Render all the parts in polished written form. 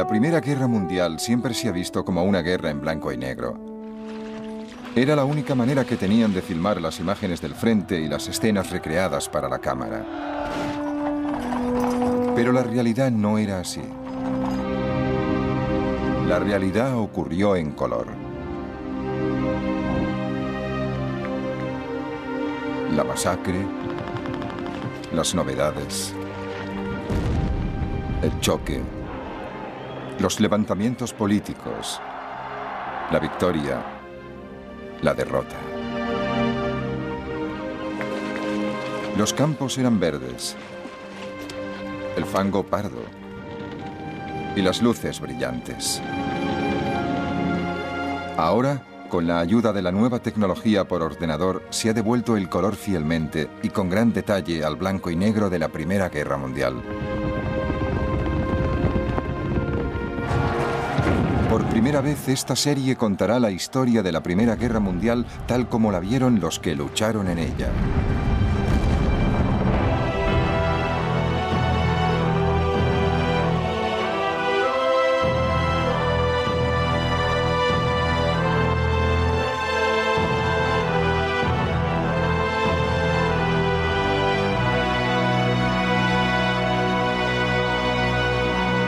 La Primera Guerra Mundial siempre se ha visto como una guerra en blanco y negro. Era la única manera que tenían de filmar las imágenes del frente y las escenas recreadas para la cámara. Pero la realidad no era así. La realidad ocurrió en color. La masacre, las novedades, el choque, los levantamientos políticos, la victoria, la derrota. Los campos eran verdes, el fango pardo y las luces brillantes. Ahora, con la ayuda de la nueva tecnología por ordenador, se ha devuelto el color fielmente y con gran detalle al blanco y negro de la Primera Guerra Mundial. Por primera vez, esta serie contará la historia de la Primera Guerra Mundial tal como la vieron los que lucharon en ella.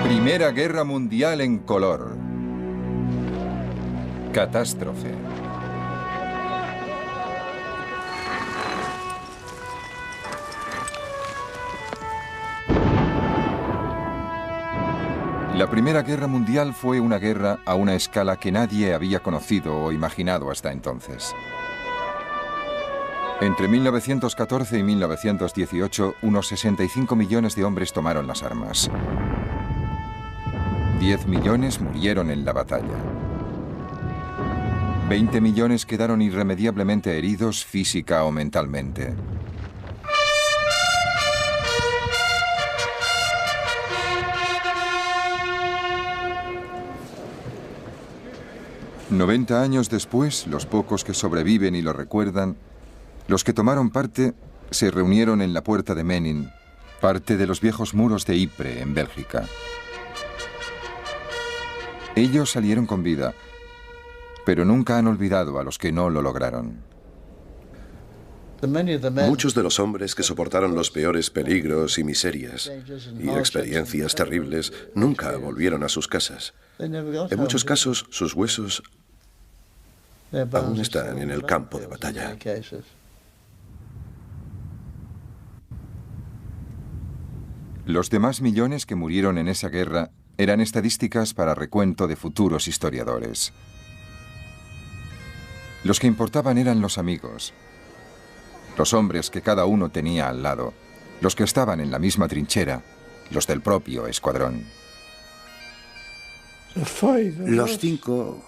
Primera Guerra Mundial en color. Catástrofe. La Primera Guerra Mundial fue una guerra a una escala que nadie había conocido o imaginado hasta entonces. Entre 1914 y 1918, unos 65 millones de hombres tomaron las armas. 10 millones murieron en la batalla. 20 millones quedaron irremediablemente heridos física o mentalmente. «90 años después, los pocos que sobreviven y lo recuerdan, los que tomaron parte se reunieron en la puerta de Menin, parte de los viejos muros de Ypres, en Bélgica. Ellos salieron con vida, pero nunca han olvidado a los que no lo lograron». Muchos de los hombres que soportaron los peores peligros y miserias y experiencias terribles nunca volvieron a sus casas. En muchos casos, sus huesos aún están en el campo de batalla. Los demás millones que murieron en esa guerra eran estadísticas para recuento de futuros historiadores. Los que importaban eran los amigos, los hombres que cada uno tenía al lado, los que estaban en la misma trinchera, los del propio escuadrón. Los 5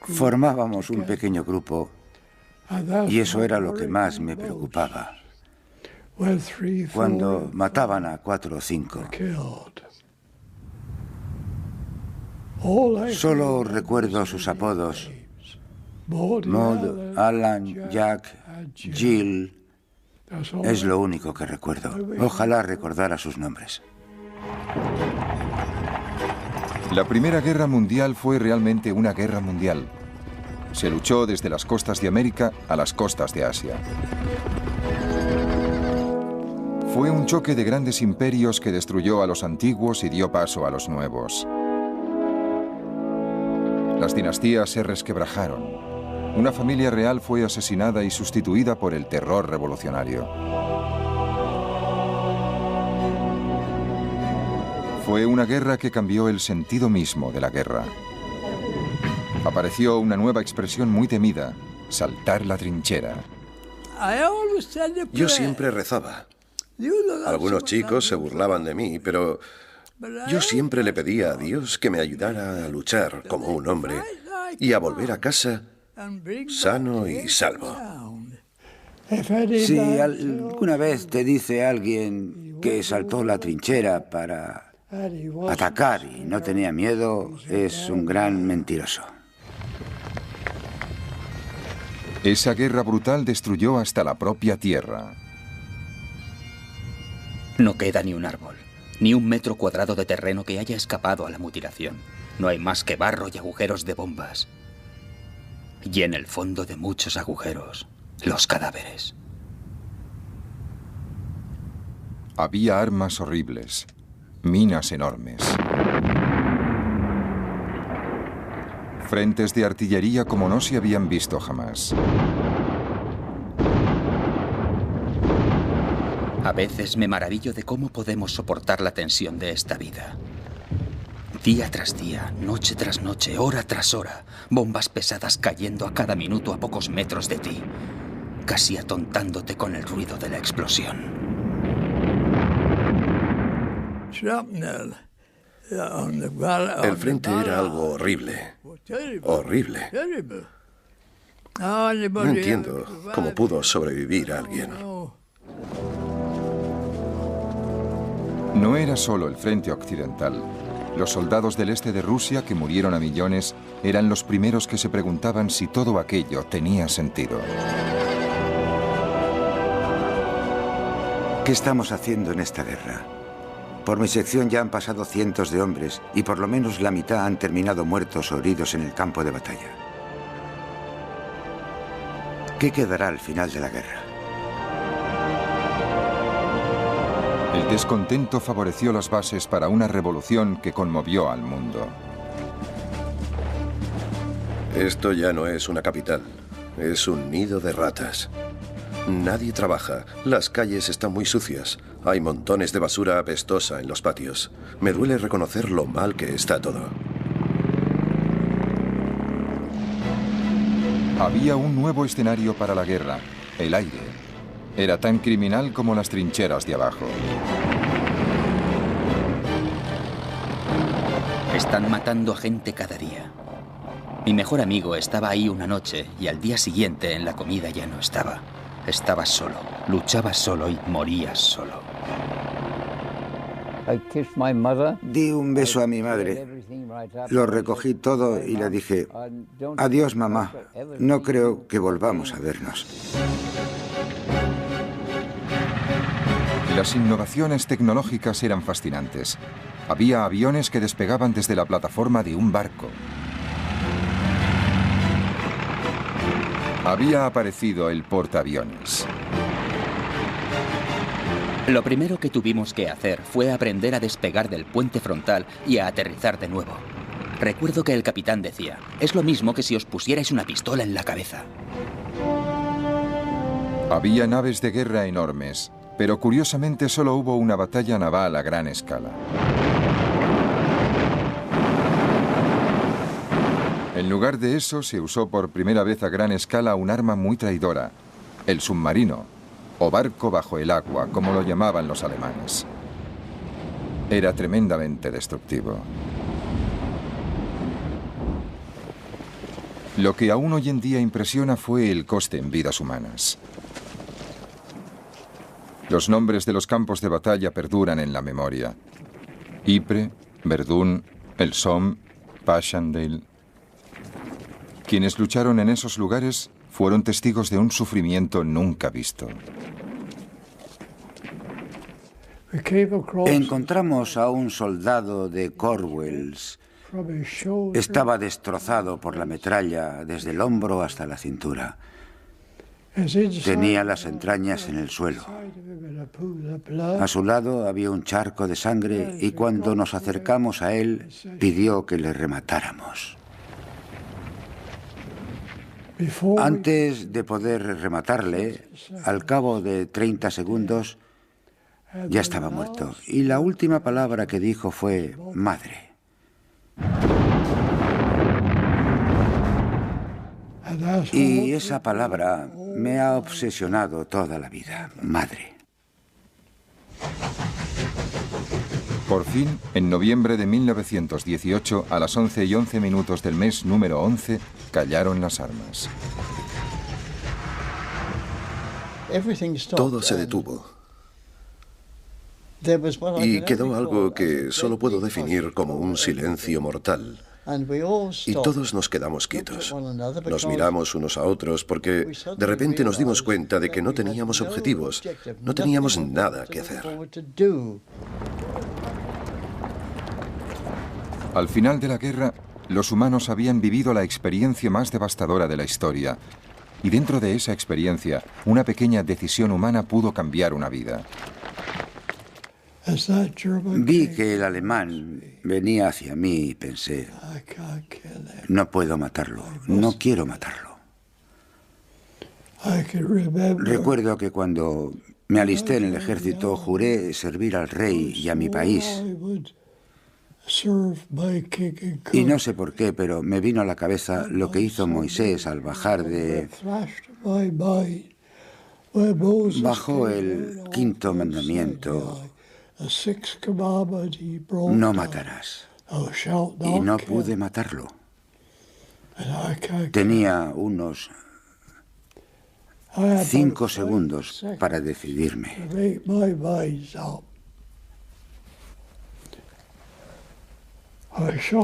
formábamos un pequeño grupo y eso era lo que más me preocupaba. Cuando mataban a 4 o 5. Solo recuerdo sus apodos: Maud, Alan, Jack, Jill. Es lo único que recuerdo. Ojalá recordara sus nombres. La Primera Guerra Mundial fue realmente una guerra mundial. Se luchó desde las costas de América a las costas de Asia. Fue un choque de grandes imperios que destruyó a los antiguos y dio paso a los nuevos. Las dinastías se resquebrajaron. Una familia real fue asesinada y sustituida por el terror revolucionario. Fue una guerra que cambió el sentido mismo de la guerra. Apareció una nueva expresión muy temida: saltar la trinchera. Yo siempre rezaba. Algunos chicos se burlaban de mí, pero yo siempre le pedía a Dios que me ayudara a luchar como un hombre y a volver a casa sano y salvo. Si alguna vez te dice alguien que saltó la trinchera para atacar y no tenía miedo, es un gran mentiroso. Esa guerra brutal destruyó hasta la propia tierra. No queda ni un árbol. Ni un metro cuadrado de terreno que haya escapado a la mutilación. No hay más que barro y agujeros de bombas. Y en el fondo de muchos agujeros, los cadáveres. Había armas horribles, minas enormes, frentes de artillería como no se habían visto jamás. A veces me maravillo de cómo podemos soportar la tensión de esta vida. Día tras día, noche tras noche, hora tras hora, bombas pesadas cayendo a cada minuto a pocos metros de ti, casi atontándote con el ruido de la explosión. El frente era algo horrible. Horrible. No entiendo cómo pudo sobrevivir alguien. No era solo el frente occidental. Los soldados del este de Rusia, que murieron a millones, eran los primeros que se preguntaban si todo aquello tenía sentido. ¿Qué estamos haciendo en esta guerra? Por mi sección ya han pasado cientos de hombres y por lo menos la mitad han terminado muertos o heridos en el campo de batalla. ¿Qué quedará al final de la guerra? El descontento favoreció las bases para una revolución que conmovió al mundo. Esto ya no es una capital, es un nido de ratas. Nadie trabaja, las calles están muy sucias, hay montones de basura apestosa en los patios. Me duele reconocer lo mal que está todo. Había un nuevo escenario para la guerra, el aire. Era tan criminal como las trincheras de abajo. Están matando a gente cada día. Mi mejor amigo estaba ahí una noche y al día siguiente en la comida ya no estaba. Estaba solo, luchaba solo y moría solo. Di un beso a mi madre. Lo recogí todo y le dije, adiós, mamá. No creo que volvamos a vernos. Las innovaciones tecnológicas eran fascinantes. Había aviones que despegaban desde la plataforma de un barco. Había aparecido el portaaviones. Lo primero que tuvimos que hacer fue aprender a despegar del puente frontal y a aterrizar de nuevo. Recuerdo que el capitán decía, es lo mismo que si os pusierais una pistola en la cabeza. Había naves de guerra enormes, pero curiosamente solo hubo una batalla naval a gran escala. En lugar de eso, se usó por primera vez a gran escala un arma muy traidora, el submarino, o barco bajo el agua, como lo llamaban los alemanes. Era tremendamente destructivo. Lo que aún hoy en día impresiona fue el coste en vidas humanas. Los nombres de los campos de batalla perduran en la memoria. Ypres, Verdún, el Somme, Passchendaele. Quienes lucharon en esos lugares fueron testigos de un sufrimiento nunca visto. Encontramos a un soldado de Cornwalls. Estaba destrozado por la metralla desde el hombro hasta la cintura. Tenía las entrañas en el suelo. A su lado había un charco de sangre y cuando nos acercamos a él pidió que le rematáramos. Antes de poder rematarle, al cabo de 30 segundos, ya estaba muerto. Y la última palabra que dijo fue madre. Y esa palabra me ha obsesionado toda la vida, madre. Por fin, en noviembre de 1918, a las 11:11 del mes número 11, callaron las armas. Todo se detuvo. Y quedó algo que solo puedo definir como un silencio mortal. Y todos nos quedamos quietos. Nos miramos unos a otros porque de repente nos dimos cuenta de que no teníamos objetivos, no teníamos nada que hacer. Al final de la guerra, los humanos habían vivido la experiencia más devastadora de la historia. Y dentro de esa experiencia, una pequeña decisión humana pudo cambiar una vida. Vi que el alemán venía hacia mí y pensé, no puedo matarlo, no quiero matarlo. Recuerdo que cuando me alisté en el ejército juré servir al rey y a mi país. Y no sé por qué, pero me vino a la cabeza lo que hizo Moisés al bajar de... Bajó el quinto mandamiento. No matarás. Y no pude matarlo. Tenía unos 5 segundos para decidirme.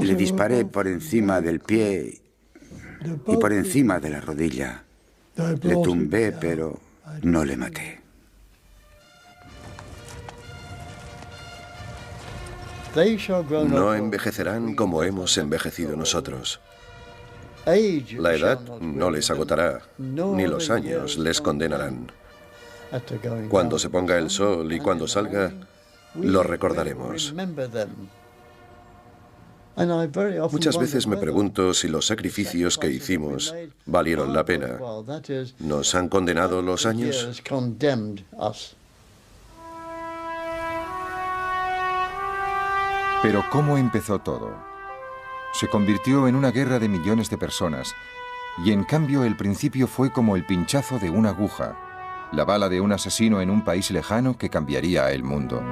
Le disparé por encima del pie y por encima de la rodilla. Le tumbé, pero no le maté. No envejecerán como hemos envejecido nosotros. La edad no les agotará, ni los años les condenarán. Cuando se ponga el sol y cuando salga, lo recordaremos. Muchas veces me pregunto si los sacrificios que hicimos valieron la pena. ¿Nos han condenado los años? Pero ¿cómo empezó todo? Se convirtió en una guerra de millones de personas, y en cambio el principio fue como el pinchazo de una aguja, la bala de un asesino en un país lejano que cambiaría el mundo.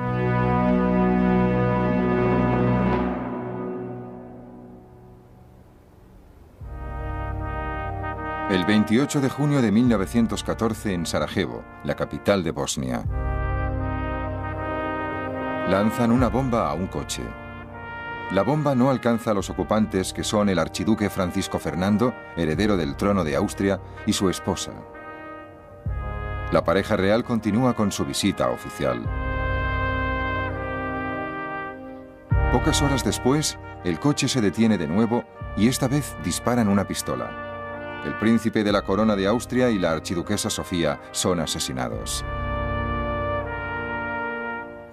El 28 de junio de 1914 en Sarajevo, la capital de Bosnia. Lanzan una bomba a un coche. La bomba no alcanza a los ocupantes, que son el archiduque Francisco Fernando, heredero del trono de Austria, y su esposa. La pareja real continúa con su visita oficial. Pocas horas después, el coche se detiene de nuevo y esta vez disparan una pistola. El príncipe de la corona de Austria y la archiduquesa Sofía son asesinados.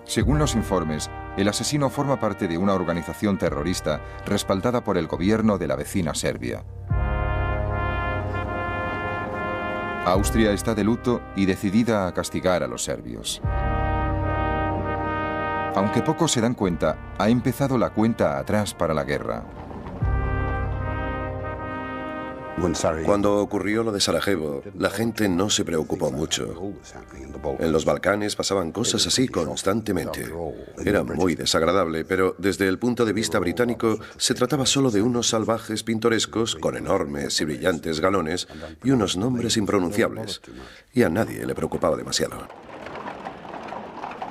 Según los informes, el asesino forma parte de una organización terrorista respaldada por el gobierno de la vecina Serbia. Austria está de luto y decidida a castigar a los serbios. Aunque pocos se dan cuenta, ha empezado la cuenta atrás para la guerra. Cuando ocurrió lo de Sarajevo, la gente no se preocupó mucho. En los Balcanes pasaban cosas así constantemente. Era muy desagradable, pero desde el punto de vista británico se trataba solo de unos salvajes pintorescos con enormes y brillantes galones y unos nombres impronunciables. Y a nadie le preocupaba demasiado.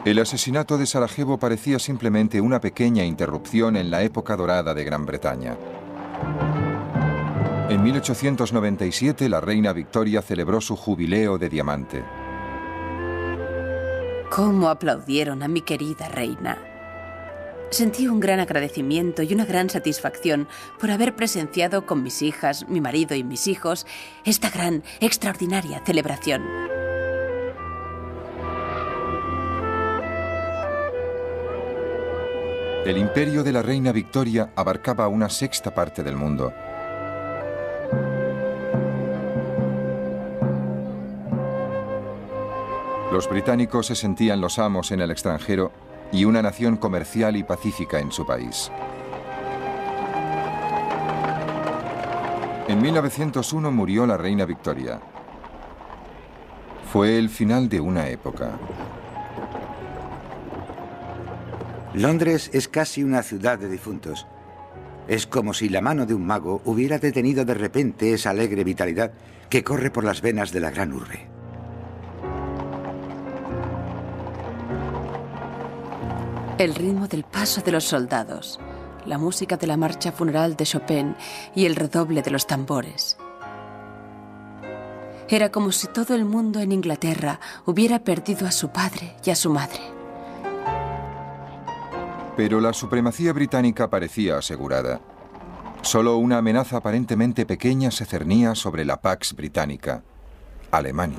El asesinato de Sarajevo parecía simplemente una pequeña interrupción en la época dorada de Gran Bretaña. En 1897, la reina Victoria celebró su jubileo de diamante. ¿Cómo aplaudieron a mi querida reina? Sentí un gran agradecimiento y una gran satisfacción por haber presenciado con mis hijas, mi marido y mis hijos esta gran, extraordinaria celebración. El imperio de la reina Victoria abarcaba una sexta parte del mundo. Los británicos se sentían los amos en el extranjero y una nación comercial y pacífica en su país. En 1901 murió la reina Victoria. Fue el final de una época. Londres es casi una ciudad de difuntos. Es como si la mano de un mago hubiera detenido de repente esa alegre vitalidad que corre por las venas de la gran urbe. El ritmo del paso de los soldados, la música de la marcha funeral de Chopin y el redoble de los tambores. Era como si todo el mundo en Inglaterra hubiera perdido a su padre y a su madre. Pero la supremacía británica parecía asegurada. Solo una amenaza aparentemente pequeña se cernía sobre la Pax Británica: Alemania.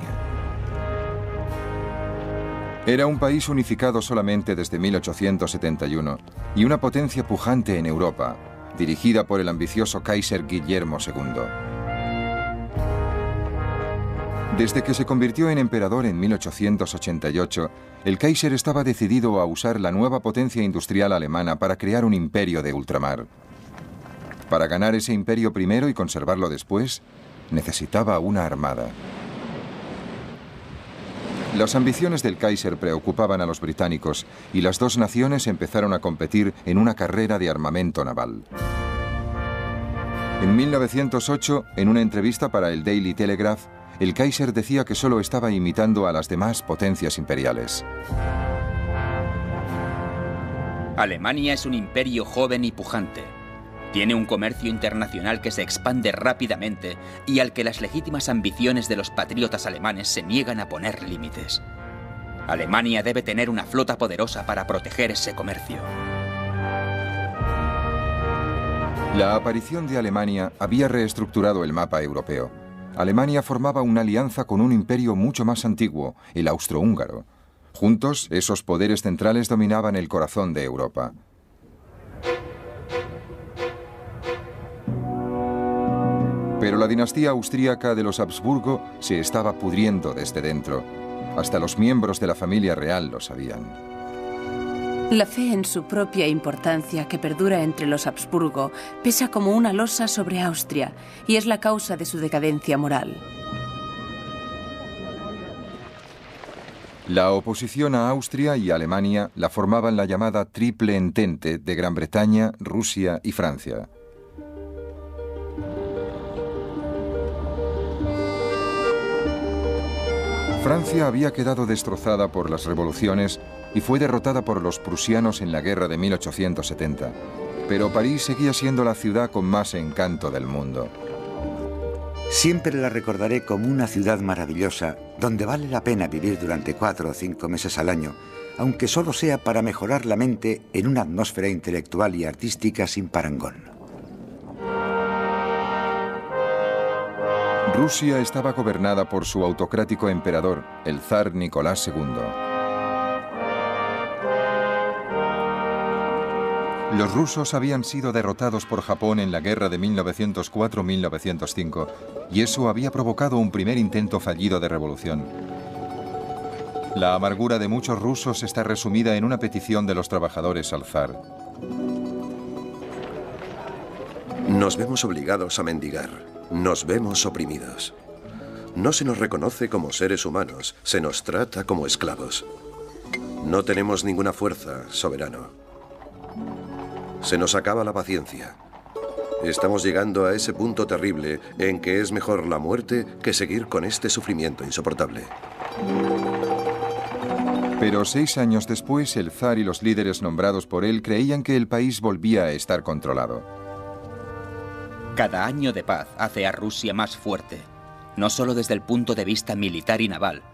Era un país unificado solamente desde 1871 y una potencia pujante en Europa, dirigida por el ambicioso Kaiser Guillermo II. Desde que se convirtió en emperador en 1888, el Kaiser estaba decidido a usar la nueva potencia industrial alemana para crear un imperio de ultramar. Para ganar ese imperio primero y conservarlo después, necesitaba una armada. Las ambiciones del Kaiser preocupaban a los británicos y las dos naciones empezaron a competir en una carrera de armamento naval. En 1908, en una entrevista para el Daily Telegraph, el Kaiser decía que solo estaba imitando a las demás potencias imperiales. Alemania es un imperio joven y pujante. Tiene un comercio internacional que se expande rápidamente y al que las legítimas ambiciones de los patriotas alemanes se niegan a poner límites. Alemania debe tener una flota poderosa para proteger ese comercio. La aparición de Alemania había reestructurado el mapa europeo. Alemania formaba una alianza con un imperio mucho más antiguo, el austrohúngaro. Juntos, esos poderes centrales dominaban el corazón de Europa. Pero la dinastía austríaca de los Habsburgo se estaba pudriendo desde dentro. Hasta los miembros de la familia real lo sabían. La fe en su propia importancia que perdura entre los Habsburgo pesa como una losa sobre Austria y es la causa de su decadencia moral. La oposición a Austria y Alemania la formaban la llamada Triple Entente de Gran Bretaña, Rusia y Francia. Francia había quedado destrozada por las revoluciones y fue derrotada por los prusianos en la guerra de 1870. Pero París seguía siendo la ciudad con más encanto del mundo. Siempre la recordaré como una ciudad maravillosa, donde vale la pena vivir durante 4 o 5 meses al año, aunque solo sea para mejorar la mente en una atmósfera intelectual y artística sin parangón. Rusia estaba gobernada por su autocrático emperador, el zar Nicolás II. Los rusos habían sido derrotados por Japón en la guerra de 1904-1905 y eso había provocado un primer intento fallido de revolución. La amargura de muchos rusos está resumida en una petición de los trabajadores al zar. Nos vemos obligados a mendigar. Nos vemos oprimidos. No se nos reconoce como seres humanos, se nos trata como esclavos. No tenemos ninguna fuerza, soberano. Se nos acaba la paciencia. Estamos llegando a ese punto terrible en que es mejor la muerte que seguir con este sufrimiento insoportable. Pero 6 años después, el zar y los líderes nombrados por él creían que el país volvía a estar controlado. Cada año de paz hace a Rusia más fuerte, no solo desde el punto de vista militar y naval,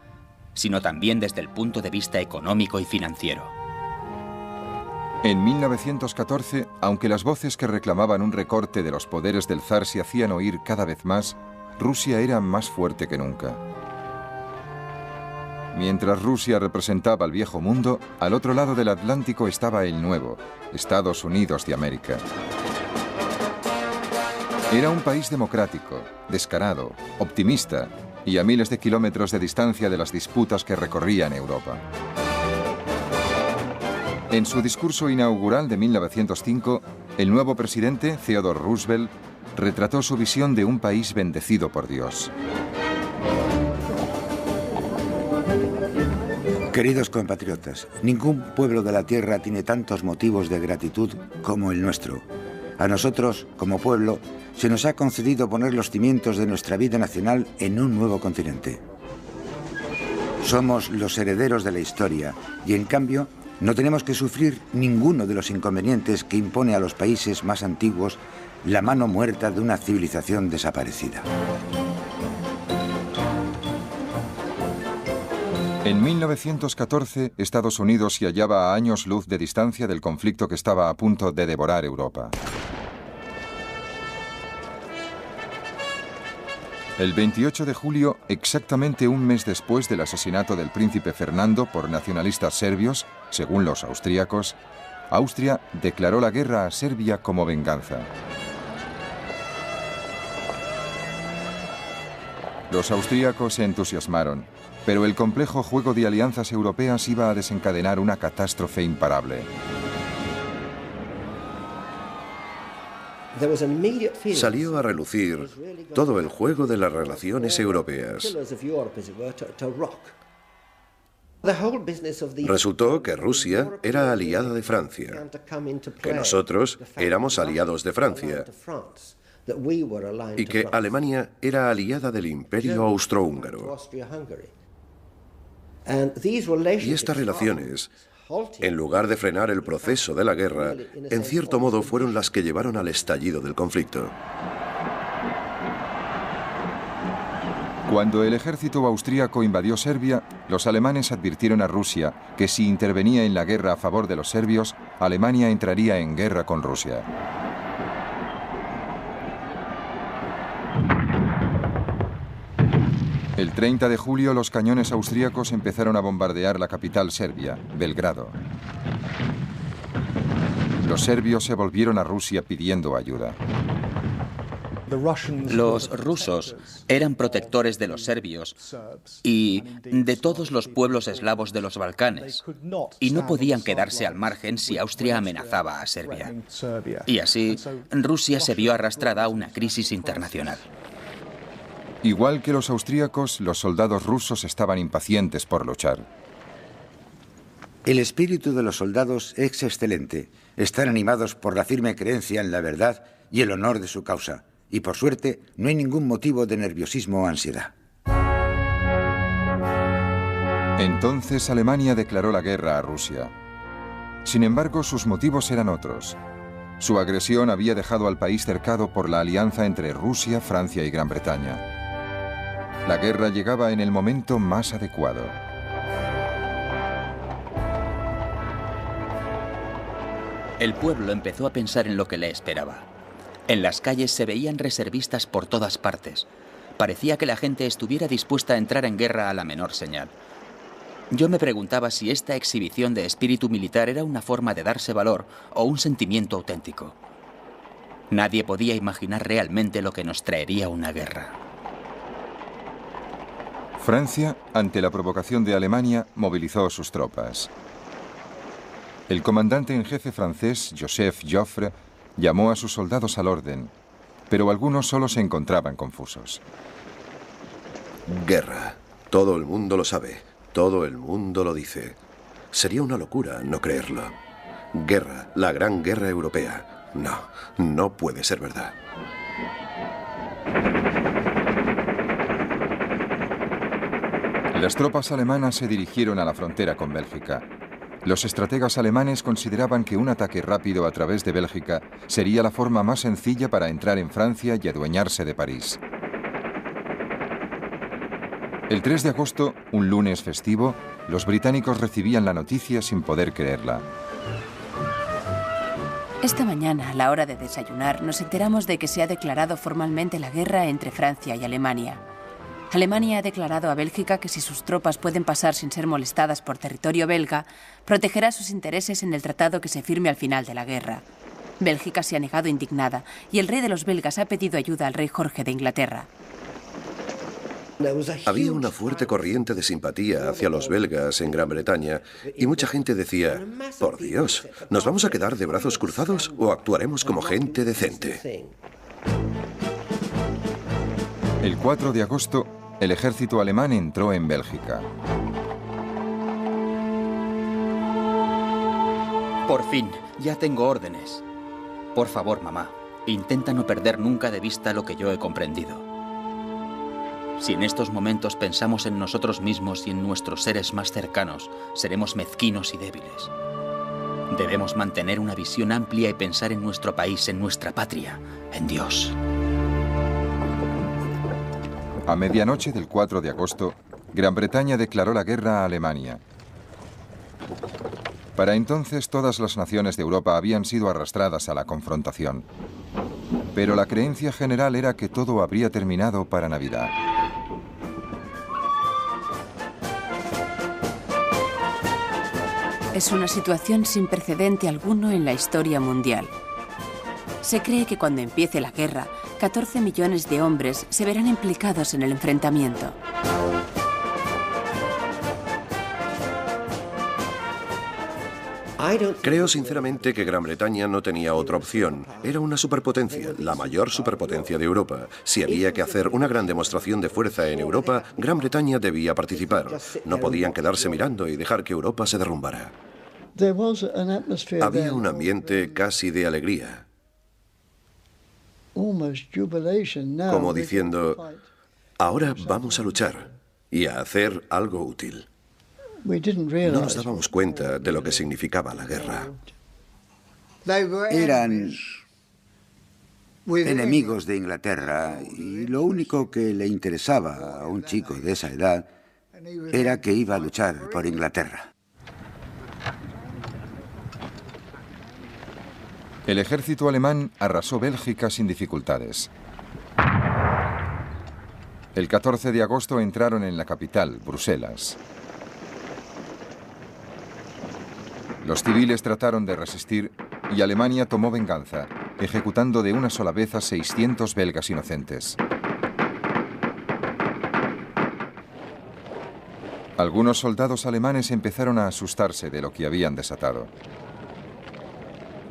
sino también desde el punto de vista económico y financiero. En 1914, aunque las voces que reclamaban un recorte de los poderes del zar se hacían oír cada vez más, Rusia era más fuerte que nunca. Mientras Rusia representaba al viejo mundo, al otro lado del Atlántico estaba el nuevo, Estados Unidos de América. Era un país democrático, descarado, optimista y a miles de kilómetros de distancia de las disputas que recorrían Europa. En su discurso inaugural de 1905, el nuevo presidente, Theodore Roosevelt, retrató su visión de un país bendecido por Dios. Queridos compatriotas, ningún pueblo de la tierra tiene tantos motivos de gratitud como el nuestro. A nosotros, como pueblo, se nos ha concedido poner los cimientos de nuestra vida nacional en un nuevo continente. Somos los herederos de la historia y, en cambio, no tenemos que sufrir ninguno de los inconvenientes que impone a los países más antiguos la mano muerta de una civilización desaparecida. En 1914, Estados Unidos se hallaba a años luz de distancia del conflicto que estaba a punto de devorar Europa. El 28 de julio, exactamente un mes después del asesinato del príncipe Fernando por nacionalistas serbios, según los austríacos, Austria declaró la guerra a Serbia como venganza. Los austríacos se entusiasmaron, pero el complejo juego de alianzas europeas iba a desencadenar una catástrofe imparable. Salió a relucir todo el juego de las relaciones europeas. Resultó que Rusia era aliada de Francia, que nosotros éramos aliados de Francia y que Alemania era aliada del Imperio Austrohúngaro. Y estas relaciones, en lugar de frenar el proceso de la guerra, en cierto modo fueron las que llevaron al estallido del conflicto. Cuando el ejército austríaco invadió Serbia, los alemanes advirtieron a Rusia que si intervenía en la guerra a favor de los serbios, Alemania entraría en guerra con Rusia. El 30 de julio, los cañones austríacos empezaron a bombardear la capital serbia, Belgrado. Los serbios se volvieron a Rusia pidiendo ayuda. Los rusos eran protectores de los serbios y de todos los pueblos eslavos de los Balcanes, y no podían quedarse al margen si Austria amenazaba a Serbia. Y así, Rusia se vio arrastrada a una crisis internacional. Igual que los austríacos, los soldados rusos estaban impacientes por luchar. El espíritu de los soldados es excelente. Están animados por la firme creencia en la verdad y el honor de su causa. Y por suerte, no hay ningún motivo de nerviosismo o ansiedad. Entonces Alemania declaró la guerra a Rusia. Sin embargo, sus motivos eran otros. Su agresión había dejado al país cercado por la alianza entre Rusia, Francia y Gran Bretaña. La guerra llegaba en el momento más adecuado. El pueblo empezó a pensar en lo que le esperaba. En las calles se veían reservistas por todas partes. Parecía que la gente estuviera dispuesta a entrar en guerra a la menor señal. Yo me preguntaba si esta exhibición de espíritu militar era una forma de darse valor o un sentimiento auténtico. Nadie podía imaginar realmente lo que nos traería una guerra. Francia, ante la provocación de Alemania, movilizó sus tropas. El comandante en jefe francés, Joseph Joffre, llamó a sus soldados al orden, pero algunos solo se encontraban confusos. Guerra. Todo el mundo lo sabe. Todo el mundo lo dice. Sería una locura no creerlo. Guerra. La gran guerra europea. No, no puede ser verdad. Las tropas alemanas se dirigieron a la frontera con Bélgica. Los estrategas alemanes consideraban que un ataque rápido a través de Bélgica sería la forma más sencilla para entrar en Francia y adueñarse de París. El 3 de agosto, un lunes festivo, los británicos recibían la noticia sin poder creerla. Esta mañana, a la hora de desayunar, nos enteramos de que se ha declarado formalmente la guerra entre Francia y Alemania. Alemania ha declarado a Bélgica que si sus tropas pueden pasar sin ser molestadas por territorio belga, protegerá sus intereses en el tratado que se firme al final de la guerra. Bélgica se ha negado indignada y el rey de los belgas ha pedido ayuda al rey Jorge de Inglaterra. Había una fuerte corriente de simpatía hacia los belgas en Gran Bretaña y mucha gente decía, por Dios, ¿nos vamos a quedar de brazos cruzados o actuaremos como gente decente? El 4 de agosto, el ejército alemán entró en Bélgica. Por fin, ya tengo órdenes. Por favor, mamá, intenta no perder nunca de vista lo que yo he comprendido. Si en estos momentos pensamos en nosotros mismos y en nuestros seres más cercanos, seremos mezquinos y débiles. Debemos mantener una visión amplia y pensar en nuestro país, en nuestra patria, en Dios. A medianoche del 4 de agosto, Gran Bretaña declaró la guerra a Alemania. Para entonces todas las naciones de Europa habían sido arrastradas a la confrontación. Pero la creencia general era que todo habría terminado para Navidad. Es una situación sin precedente alguno en la historia mundial. Se cree que cuando empiece la guerra, 14 millones de hombres se verán implicados en el enfrentamiento. Creo sinceramente que Gran Bretaña no tenía otra opción. Era una superpotencia, la mayor superpotencia de Europa. Si había que hacer una gran demostración de fuerza en Europa, Gran Bretaña debía participar. No podían quedarse mirando y dejar que Europa se derrumbara. Había un ambiente casi de alegría. Como diciendo, ahora vamos a luchar y a hacer algo útil. No nos dábamos cuenta de lo que significaba la guerra. Eran enemigos de Inglaterra y lo único que le interesaba a un chico de esa edad era que iba a luchar por Inglaterra. El ejército alemán arrasó Bélgica sin dificultades. El 14 de agosto entraron en la capital, Bruselas. Los civiles trataron de resistir y Alemania tomó venganza, ejecutando de una sola vez a 600 belgas inocentes. Algunos soldados alemanes empezaron a asustarse de lo que habían desatado.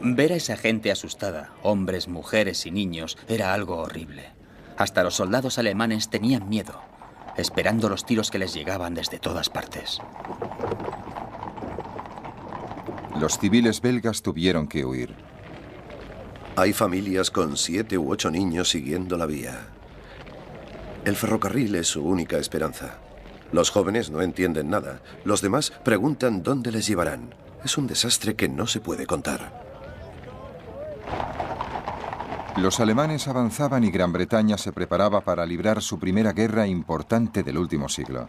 Ver a esa gente asustada, hombres, mujeres y niños, era algo horrible. Hasta los soldados alemanes tenían miedo, esperando los tiros que les llegaban desde todas partes. Los civiles belgas tuvieron que huir. Hay familias con 7 u 8 niños siguiendo la vía. El ferrocarril es su única esperanza. Los jóvenes no entienden nada. Los demás preguntan dónde les llevarán. Es un desastre que no se puede contar. Los alemanes avanzaban y Gran Bretaña se preparaba para librar su primera guerra importante del último siglo.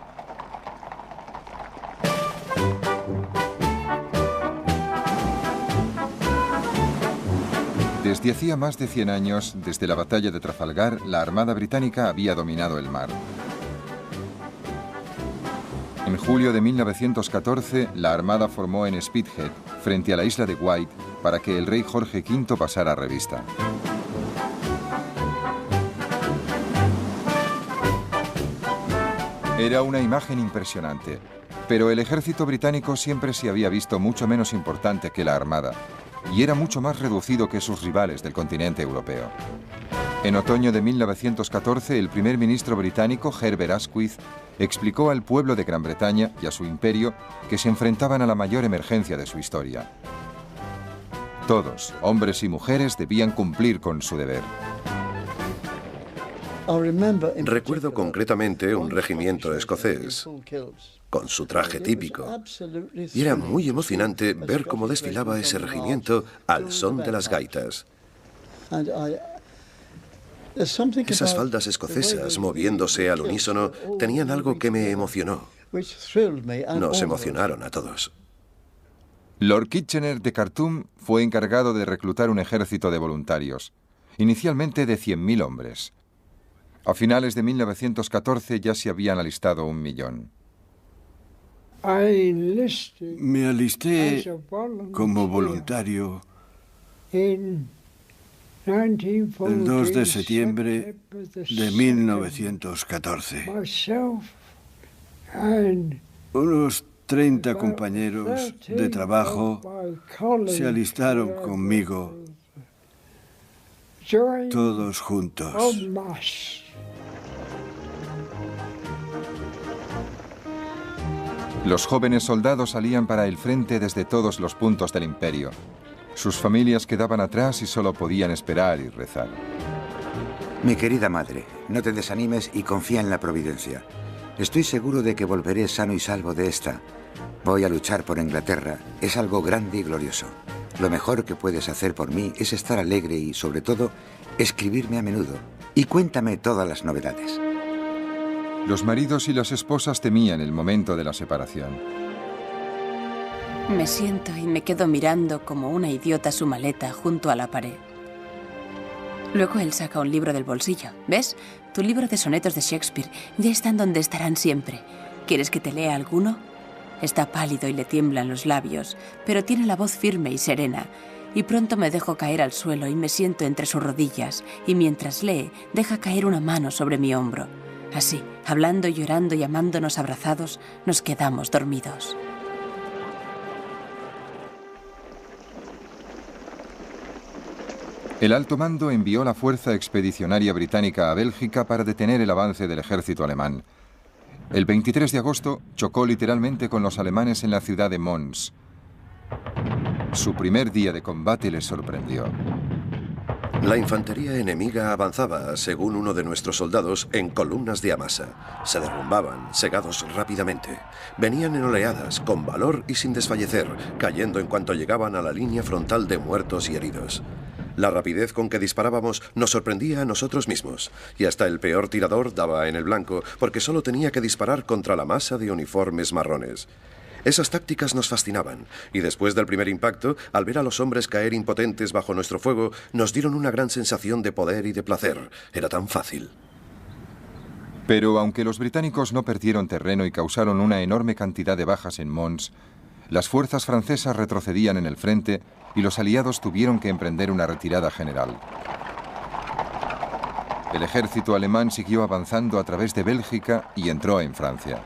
Desde hacía más de 100 años, desde la batalla de Trafalgar, la Armada británica había dominado el mar. En julio de 1914, la Armada formó en Spithead, frente a la isla de Wight, para que el rey Jorge V pasara revista. Era una imagen impresionante, pero el ejército británico siempre se había visto mucho menos importante que la Armada, y era mucho más reducido que sus rivales del continente europeo. En otoño de 1914, el primer ministro británico, Herbert Asquith, explicó al pueblo de Gran Bretaña y a su imperio que se enfrentaban a la mayor emergencia de su historia. Todos, hombres y mujeres, debían cumplir con su deber. Recuerdo concretamente un regimiento escocés, con su traje típico. Y era muy emocionante ver cómo desfilaba ese regimiento al son de las gaitas. Esas faldas escocesas moviéndose al unísono tenían algo que me emocionó. Nos emocionaron a todos. Lord Kitchener de Khartoum fue encargado de reclutar un ejército de voluntarios, inicialmente de 100.000 hombres. A finales de 1914 ya se habían alistado 1 millón. Me alisté como voluntario el 2 de septiembre de 1914. Unos 30 compañeros de trabajo se alistaron conmigo, todos juntos. Los jóvenes soldados salían para el frente desde todos los puntos del imperio. Sus familias quedaban atrás y solo podían esperar y rezar. Mi querida madre, no te desanimes y confía en la providencia. Estoy seguro de que volveré sano y salvo de esta. Voy a luchar por Inglaterra. Es algo grande y glorioso. Lo mejor que puedes hacer por mí es estar alegre y, sobre todo, escribirme a menudo. Y cuéntame todas las novedades. Los maridos y las esposas temían el momento de la separación. Me siento y me quedo mirando como una idiota su maleta junto a la pared. Luego él saca un libro del bolsillo. ¿Ves? Tu libro de sonetos de Shakespeare. Ya están donde estarán siempre. ¿Quieres que te lea alguno? Está pálido y le tiemblan los labios, pero tiene la voz firme y serena. Y pronto me dejo caer al suelo y me siento entre sus rodillas. Y mientras lee, deja caer una mano sobre mi hombro. Así, hablando, llorando y amándonos abrazados, nos quedamos dormidos. El alto mando envió la fuerza expedicionaria británica a Bélgica para detener el avance del ejército alemán. El 23 de agosto chocó literalmente con los alemanes en la ciudad de Mons. Su primer día de combate les sorprendió. La infantería enemiga avanzaba, según uno de nuestros soldados, en columnas de amasa. Se derrumbaban, cegados rápidamente. Venían en oleadas, con valor y sin desfallecer, cayendo en cuanto llegaban a la línea frontal de muertos y heridos. La rapidez con que disparábamos nos sorprendía a nosotros mismos, y hasta el peor tirador daba en el blanco, porque solo tenía que disparar contra la masa de uniformes marrones. Esas tácticas nos fascinaban, y después del primer impacto, al ver a los hombres caer impotentes bajo nuestro fuego, nos dieron una gran sensación de poder y de placer. Era tan fácil. Pero aunque los británicos no perdieron terreno y causaron una enorme cantidad de bajas en Mons, las fuerzas francesas retrocedían en el frente y los aliados tuvieron que emprender una retirada general. El ejército alemán siguió avanzando a través de Bélgica y entró en Francia.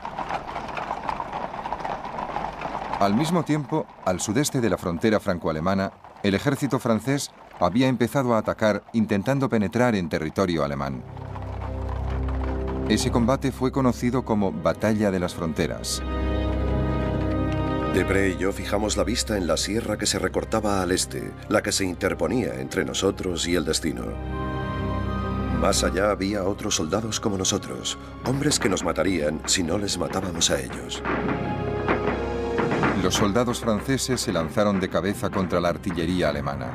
Al mismo tiempo, al sudeste de la frontera franco-alemana, el ejército francés había empezado a atacar intentando penetrar en territorio alemán. Ese combate fue conocido como Batalla de las Fronteras. Debré y yo fijamos la vista en la sierra que se recortaba al este, la que se interponía entre nosotros y el destino. Más allá había otros soldados como nosotros, hombres que nos matarían si no les matábamos a ellos. Los soldados franceses se lanzaron de cabeza contra la artillería alemana.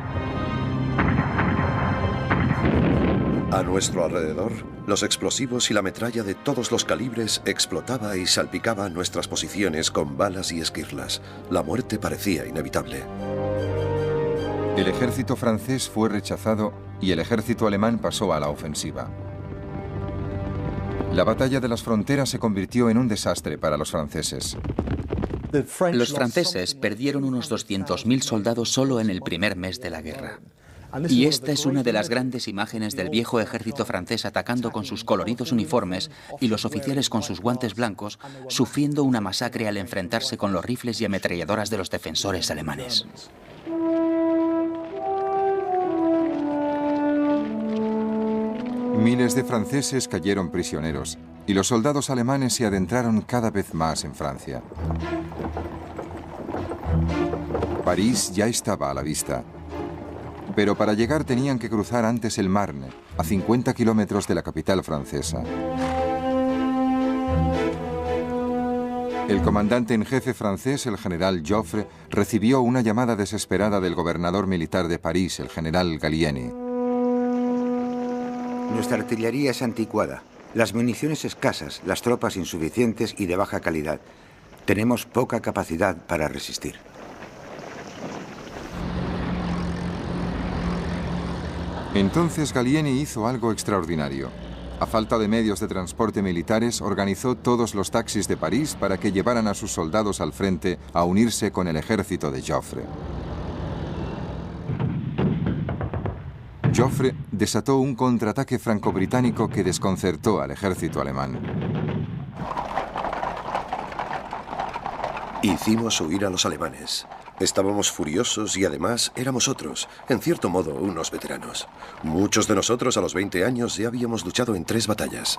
A nuestro alrededor, los explosivos y la metralla de todos los calibres explotaba y salpicaba nuestras posiciones con balas y esquirlas. La muerte parecía inevitable. El ejército francés fue rechazado y el ejército alemán pasó a la ofensiva. La batalla de las fronteras se convirtió en un desastre para los franceses. Los franceses perdieron unos 200.000 soldados solo en el primer mes de la guerra. Y esta es una de las grandes imágenes del viejo ejército francés atacando con sus coloridos uniformes y los oficiales con sus guantes blancos, sufriendo una masacre al enfrentarse con los rifles y ametralladoras de los defensores alemanes. Miles de franceses cayeron prisioneros y los soldados alemanes se adentraron cada vez más en Francia. París ya estaba a la vista, pero para llegar tenían que cruzar antes el Marne, a 50 kilómetros de la capital francesa. El comandante en jefe francés, el general Joffre, recibió una llamada desesperada del gobernador militar de París, el general Gallieni. Nuestra artillería es anticuada, las municiones escasas, las tropas insuficientes y de baja calidad. Tenemos poca capacidad para resistir. Entonces Gallieni hizo algo extraordinario. A falta de medios de transporte militares, organizó todos los taxis de París para que llevaran a sus soldados al frente a unirse con el ejército de Joffre. Joffre desató un contraataque franco-británico que desconcertó al ejército alemán. Hicimos huir a los alemanes. Estábamos furiosos y además éramos otros, en cierto modo unos veteranos. Muchos de nosotros a los 20 años ya habíamos luchado en 3 batallas.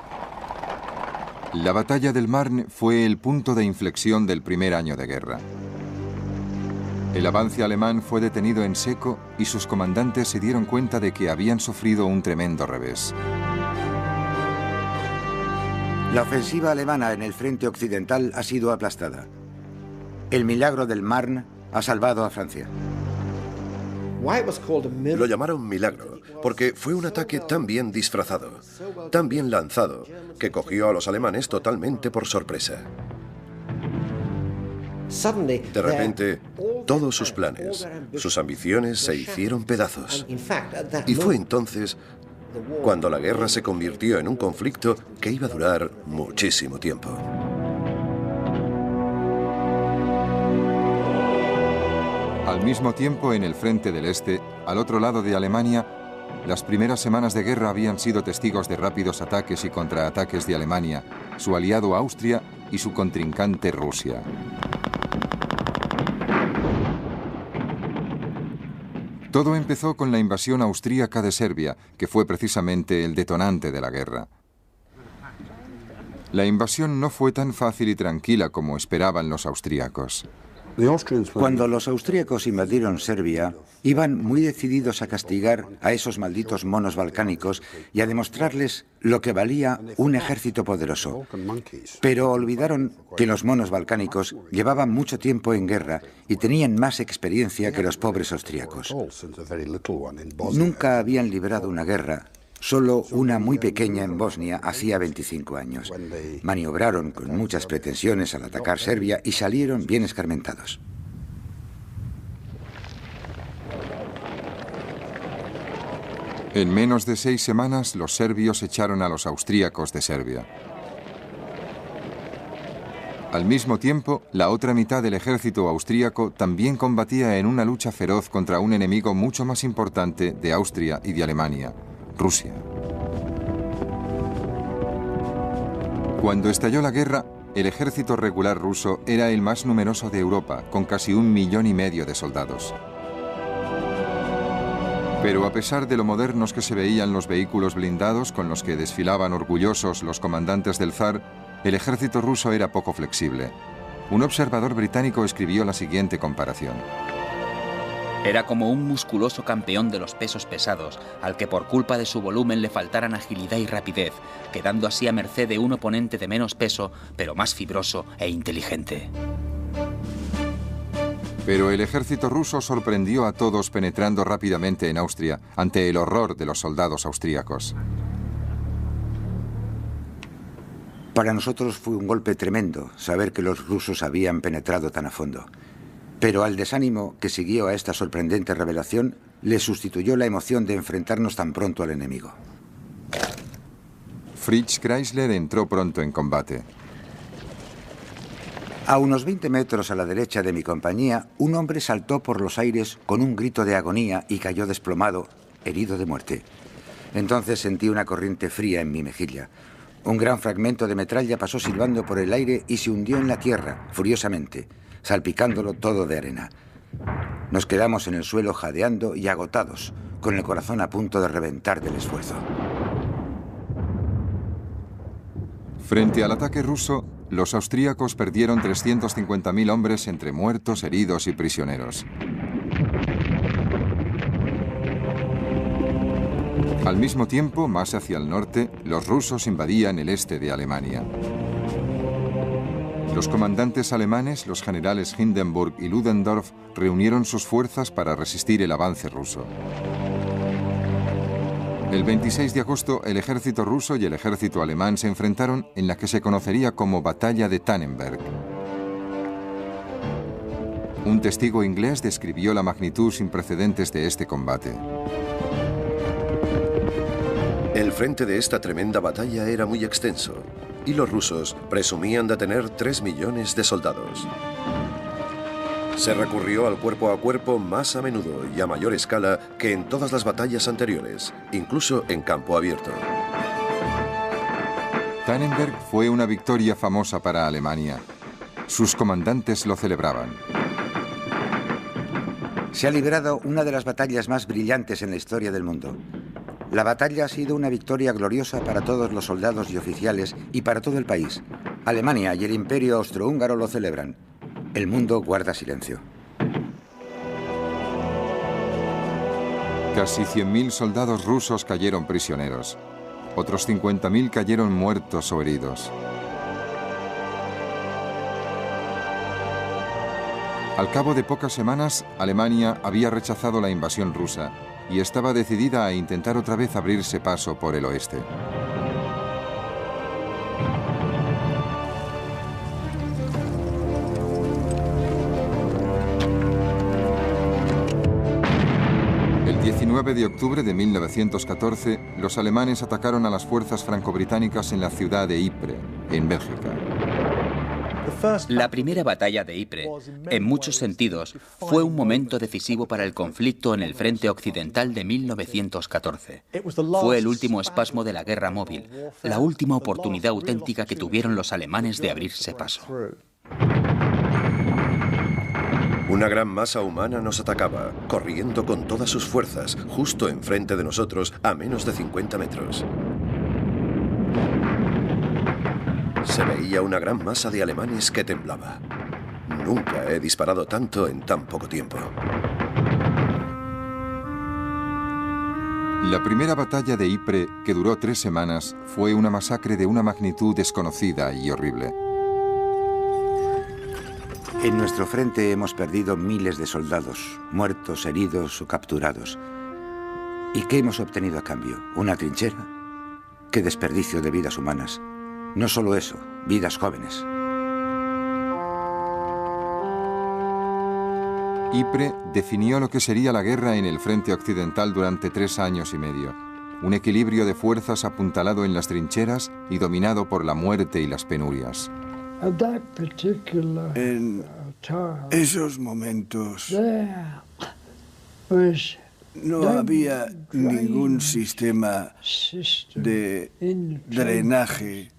La batalla del Marne fue el punto de inflexión del primer año de guerra. El avance alemán fue detenido en seco y sus comandantes se dieron cuenta de que habían sufrido un tremendo revés. La ofensiva alemana en el frente occidental ha sido aplastada. El milagro del Marne ha salvado a Francia. Lo llamaron milagro, porque fue un ataque tan bien disfrazado, tan bien lanzado, que cogió a los alemanes totalmente por sorpresa. De repente, todos sus planes, sus ambiciones se hicieron pedazos. Y fue entonces cuando la guerra se convirtió en un conflicto que iba a durar muchísimo tiempo. Al mismo tiempo, en el frente del este, al otro lado de Alemania, las primeras semanas de guerra habían sido testigos de rápidos ataques y contraataques de Alemania, su aliado Austria y su contrincante Rusia. Todo empezó con la invasión austríaca de Serbia, que fue precisamente el detonante de la guerra. La invasión no fue tan fácil y tranquila como esperaban los austríacos. Cuando los austríacos invadieron Serbia, iban muy decididos a castigar a esos malditos monos balcánicos y a demostrarles lo que valía un ejército poderoso. Pero olvidaron que los monos balcánicos llevaban mucho tiempo en guerra y tenían más experiencia que los pobres austríacos. Nunca habían librado una guerra. Solo una muy pequeña en Bosnia hacía 25 años. Maniobraron con muchas pretensiones al atacar Serbia y salieron bien escarmentados. En menos de 6 semanas, los serbios echaron a los austríacos de Serbia. Al mismo tiempo, la otra mitad del ejército austríaco también combatía en una lucha feroz contra un enemigo mucho más importante de Austria y de Alemania: Rusia. Cuando estalló la guerra, el ejército regular ruso era el más numeroso de Europa, con casi 1,5 millones de soldados. Pero a pesar de lo modernos que se veían los vehículos blindados con los que desfilaban orgullosos los comandantes del zar, el ejército ruso era poco flexible. Un observador británico escribió la siguiente comparación. Era como un musculoso campeón de los pesos pesados, al que por culpa de su volumen le faltaran agilidad y rapidez, quedando así a merced de un oponente de menos peso, pero más fibroso e inteligente. Pero el ejército ruso sorprendió a todos penetrando rápidamente en Austria, ante el horror de los soldados austríacos. Para nosotros fue un golpe tremendo saber que los rusos habían penetrado tan a fondo. Pero al desánimo que siguió a esta sorprendente revelación le sustituyó la emoción de enfrentarnos tan pronto al enemigo. Fritz Kreisler entró pronto en combate. A unos 20 metros a la derecha de mi compañía, un hombre saltó por los aires con un grito de agonía y cayó desplomado, herido de muerte. Entonces sentí una corriente fría en mi mejilla. Un gran fragmento de metralla pasó silbando por el aire y se hundió en la tierra, furiosamente, salpicándolo todo de arena. Nos quedamos en el suelo jadeando y agotados, con el corazón a punto de reventar del esfuerzo. Frente al ataque ruso, los austríacos perdieron 350.000 hombres entre muertos, heridos y prisioneros. Al mismo tiempo, más hacia el norte, los rusos invadían el este de Alemania. Los comandantes alemanes, los generales Hindenburg y Ludendorff, reunieron sus fuerzas para resistir el avance ruso. El 26 de agosto, el ejército ruso y el ejército alemán se enfrentaron en la que se conocería como Batalla de Tannenberg. Un testigo inglés describió la magnitud sin precedentes de este combate. El frente de esta tremenda batalla era muy extenso, y los rusos presumían de tener 3 millones de soldados. Se recurrió al cuerpo a cuerpo más a menudo y a mayor escala que en todas las batallas anteriores, incluso en campo abierto. Tannenberg fue una victoria famosa para Alemania. Sus comandantes lo celebraban. Se ha librado una de las batallas más brillantes en la historia del mundo. La batalla ha sido una victoria gloriosa para todos los soldados y oficiales y para todo el país. Alemania y el Imperio Austrohúngaro lo celebran. El mundo guarda silencio. Casi 100.000 soldados rusos cayeron prisioneros. Otros 50.000 cayeron muertos o heridos. Al cabo de pocas semanas, Alemania había rechazado la invasión rusa y estaba decidida a intentar otra vez abrirse paso por el oeste. El 19 de octubre de 1914, los alemanes atacaron a las fuerzas franco-británicas en la ciudad de Ypres, en Bélgica. La primera batalla de Ypres, en muchos sentidos, fue un momento decisivo para el conflicto en el frente occidental de 1914. Fue el último espasmo de la guerra móvil, la última oportunidad auténtica que tuvieron los alemanes de abrirse paso. Una gran masa humana nos atacaba, corriendo con todas sus fuerzas, justo enfrente de nosotros, a menos de 50 metros. Se veía una gran masa de alemanes que temblaba. Nunca he disparado tanto en tan poco tiempo. La primera batalla de Ypres, que duró 3 semanas, fue una masacre de una magnitud desconocida y horrible. En nuestro frente hemos perdido miles de soldados, muertos, heridos o capturados. ¿Y qué hemos obtenido a cambio? ¿Una trinchera? ¡Qué desperdicio de vidas humanas! No solo eso, vidas jóvenes. Ypres definió lo que sería la guerra en el frente occidental durante 3 años y medio. Un equilibrio de fuerzas apuntalado en las trincheras y dominado por la muerte y las penurias. En esos momentos no había ningún sistema de drenaje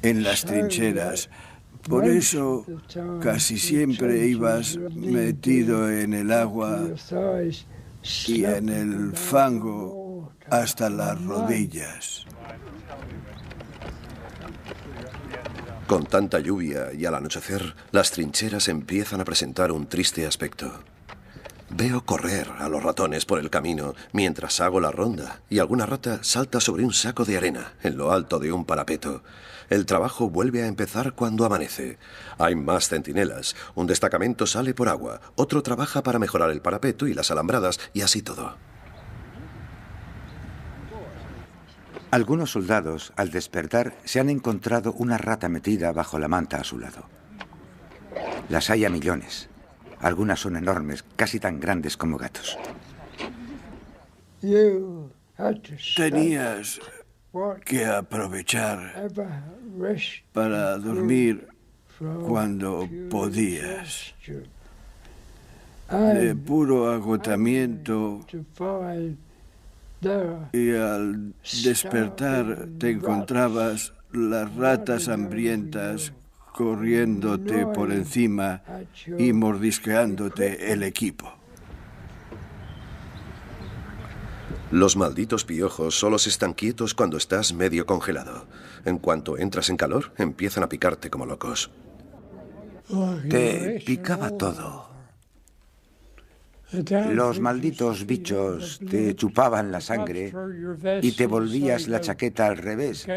en las trincheras. Por eso casi siempre ibas metido en el agua y en el fango hasta las rodillas. Con tanta lluvia y al anochecer, las trincheras empiezan a presentar un triste aspecto. Veo correr a los ratones por el camino mientras hago la ronda y alguna rata salta sobre un saco de arena en lo alto de un parapeto. El trabajo vuelve a empezar cuando amanece. Hay más centinelas, un destacamento sale por agua, otro trabaja para mejorar el parapeto y las alambradas y así todo. Algunos soldados, al despertar, se han encontrado una rata metida bajo la manta a su lado. Las hay a millones. Algunas son enormes, casi tan grandes como gatos. Tenías que aprovechar para dormir cuando podías. De puro agotamiento, y al despertar te encontrabas las ratas hambrientas corriéndote por encima y mordisqueándote el equipo. Los malditos piojos solo se están quietos cuando estás medio congelado. En cuanto entras en calor, empiezan a picarte como locos. Te picaba todo. Los malditos bichos te chupaban la sangre y te volvías la chaqueta al revés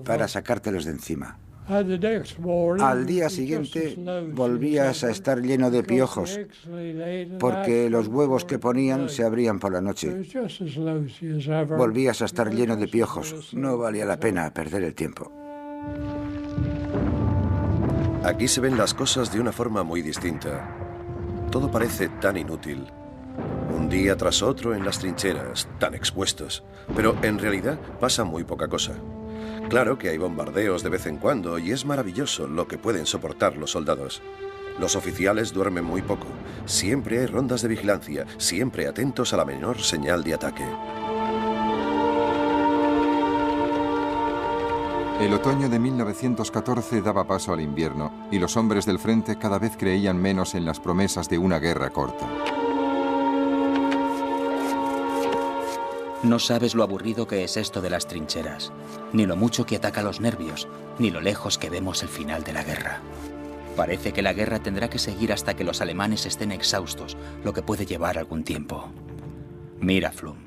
para sacártelos de encima. Al día siguiente volvías a estar lleno de piojos, porque los huevos que ponían se abrían por la noche. Volvías a estar lleno de piojos. No valía la pena perder el tiempo. Aquí se ven las cosas de una forma muy distinta. Todo parece tan inútil. Un día tras otro en las trincheras, tan expuestos. Pero en realidad pasa muy poca cosa. Claro que hay bombardeos de vez en cuando y es maravilloso lo que pueden soportar los soldados. Los oficiales duermen muy poco. Siempre hay rondas de vigilancia, siempre atentos a la menor señal de ataque. El otoño de 1914 daba paso al invierno y los hombres del frente cada vez creían menos en las promesas de una guerra corta. No sabes lo aburrido que es esto de las trincheras, ni lo mucho que ataca los nervios, ni lo lejos que vemos el final de la guerra. Parece que la guerra tendrá que seguir hasta que los alemanes estén exhaustos, lo que puede llevar algún tiempo. Mira, Flum,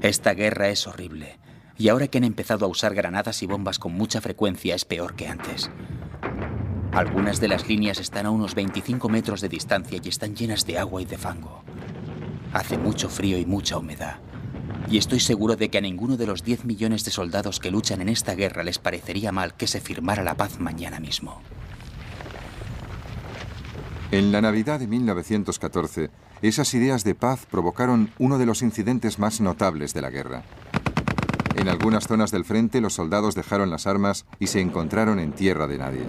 esta guerra es horrible, y ahora que han empezado a usar granadas y bombas con mucha frecuencia es peor que antes. Algunas de las líneas están a unos 25 metros de distancia y están llenas de agua y de fango. Hace mucho frío y mucha humedad. Y estoy seguro de que a ninguno de los 10 millones de soldados que luchan en esta guerra les parecería mal que se firmara la paz mañana mismo. En la Navidad de 1914, esas ideas de paz provocaron uno de los incidentes más notables de la guerra. En algunas zonas del frente, los soldados dejaron las armas y se encontraron en tierra de nadie.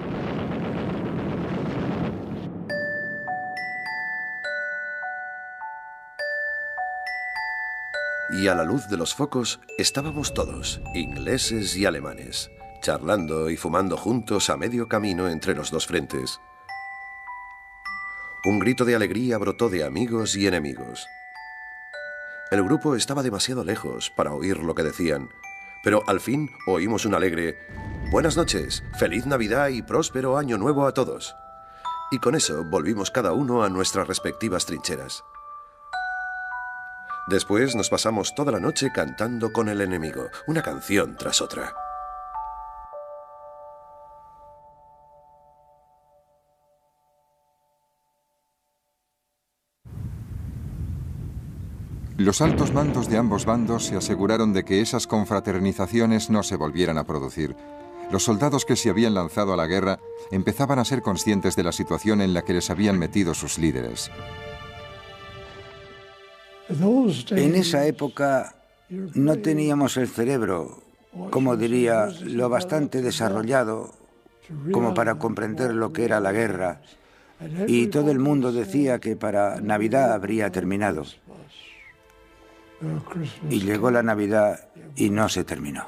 Y a la luz de los focos estábamos todos, ingleses y alemanes, charlando y fumando juntos a medio camino entre los dos frentes. Un grito de alegría brotó de amigos y enemigos. El grupo estaba demasiado lejos para oír lo que decían, pero al fin oímos un alegre «Buenas noches, feliz Navidad y próspero año nuevo a todos». Y con eso volvimos cada uno a nuestras respectivas trincheras. Después nos pasamos toda la noche cantando con el enemigo, una canción tras otra. Los altos mandos de ambos bandos se aseguraron de que esas confraternizaciones no se volvieran a producir. Los soldados que se habían lanzado a la guerra empezaban a ser conscientes de la situación en la que les habían metido sus líderes. En esa época no teníamos el cerebro, como diría, lo bastante desarrollado como para comprender lo que era la guerra, y todo el mundo decía que para Navidad habría terminado. Y llegó la Navidad y no se terminó.